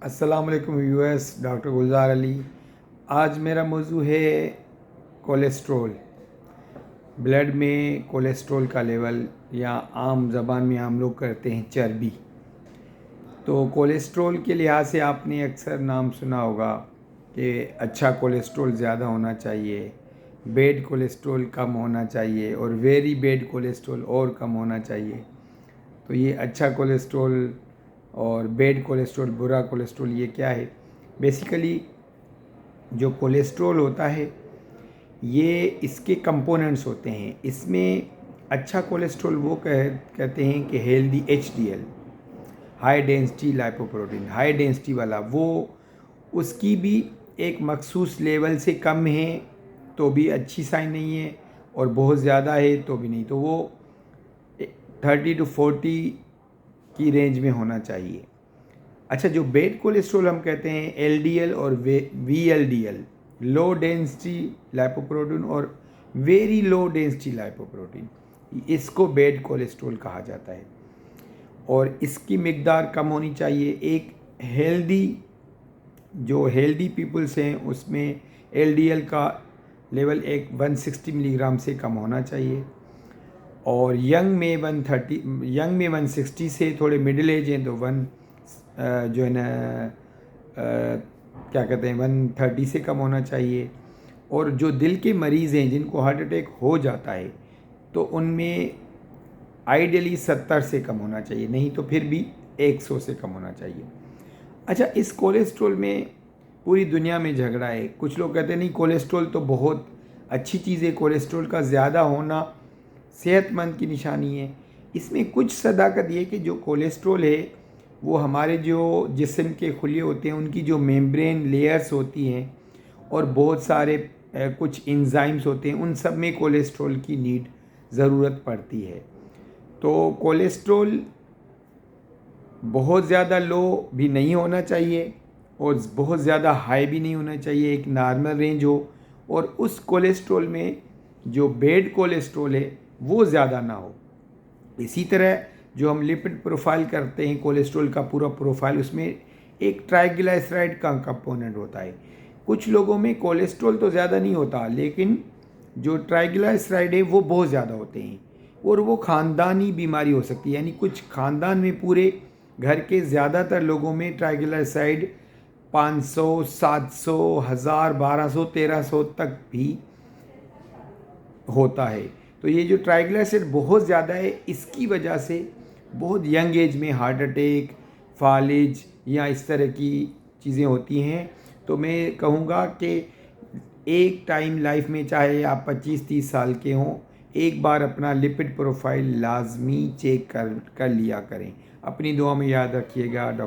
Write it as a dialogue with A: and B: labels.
A: अस्सलाम वालेकुम US doctor गुलजार अली। आज मेरा मौजू है कोलेस्ट्रॉल। ब्लड में कोलेस्ट्रॉल का लेवल, या आम ज़बान में हम लोग करते हैं चर्बी। तो कोलेस्ट्रॉल के लिहाज से आपने अक्सर नाम सुना होगा कि अच्छा कोलेस्ट्रॉल ज़्यादा होना चाहिए, बैड कोलेस्ट्रॉल कम होना चाहिए और वेरी बैड कोलेस्ट्रॉल और कम होना चाहिए। तो ये अच्छा कोलेस्ट्रॉल और बैड कोलेस्ट्रॉल, बुरा कोलेस्ट्रॉल, ये क्या है? बेसिकली जो कोलेस्ट्रॉल होता है ये इसके कंपोनेंट्स होते हैं। इसमें अच्छा कोलेस्ट्रॉल वो कहते हैं कि healthy HDL, high density lipoprotein, high density वाला, वो उसकी भी एक मखसूस लेवल से कम है तो भी अच्छी साइन नहीं है, और बहुत ज़्यादा है तो भी नहीं। तो वो 30 to 40 की रेंज में होना चाहिए। अच्छा, जो बैड कोलेस्ट्रॉल हम कहते हैं एलडीएल और वीएलडीएल, लो डेंसिटी लाइपोप्रोटीन और वेरी लो डेंसिटी लाइपोप्रोटीन, इसको बैड कोलेस्ट्रॉल कहा जाता है और इसकी मिकदार कम होनी चाहिए। एक हेल्दी पीपल्स हैं उसमें एलडीएल का लेवल एक 160 मिलीग्राम से कम होना चाहिए, और यंग में 160 से थोड़े मिडिल एज हैं तो जो है ना क्या कहते हैं 130 से कम होना चाहिए। और जो दिल के मरीज़ हैं जिनको हार्ट अटैक हो जाता है तो उनमें आइडियली 70 से कम होना चाहिए, नहीं तो फिर भी 100 से कम होना चाहिए। अच्छा, इस कोलेस्ट्रॉल में पूरी दुनिया में झगड़ा है। कुछ लोग कहते हैं नहीं, कोलेस्ट्रॉल तो बहुत अच्छी चीज़ है, कोलेस्ट्रॉल का ज़्यादा होना सेहतमंद की निशानी है। इसमें कुछ सदाकत ये कि जो कोलेस्ट्रॉल है वो हमारे जो जिस्म के खुले होते हैं उनकी जो मेम्ब्रेन लेयर्स होती हैं और बहुत सारे कुछ एंजाइम्स होते हैं, उन सब में कोलेस्ट्रॉल की नीड ज़रूरत पड़ती है। तो कोलेस्ट्रॉल बहुत ज़्यादा लो भी नहीं होना चाहिए और बहुत ज़्यादा हाई भी नहीं होना चाहिए, एक नॉर्मल रेंज हो। और उस कोलेस्ट्रॉल में जो बैड कोलेस्ट्रॉल है वो ज़्यादा ना हो। इसी तरह जो हम लिपिड प्रोफाइल करते हैं, कोलेस्ट्रॉल का पूरा प्रोफाइल, उसमें एक ट्राइग्लिसराइड का कंपोनेंट होता है। कुछ लोगों में कोलेस्ट्रॉल तो ज़्यादा नहीं होता लेकिन जो ट्राइग्लिसराइड है वो बहुत ज़्यादा होते हैं, और वो ख़ानदानी बीमारी हो सकती है। यानी कुछ ख़ानदान में पूरे घर के ज़्यादातर लोगों में ट्राइग्लिसराइड 500, 700, 1000, 1200, 1300 तक भी होता है। तो ये जो ट्राइग्लिसराइड बहुत ज़्यादा है, इसकी वजह से बहुत यंग एज में हार्ट अटैक, फालिज या इस तरह की चीज़ें होती हैं। तो मैं कहूँगा कि एक टाइम लाइफ में, चाहे आप 25-30 साल के हों, एक बार अपना लिपिड प्रोफाइल लाजमी चेक कर लिया करें। अपनी दुआ में याद रखिएगा।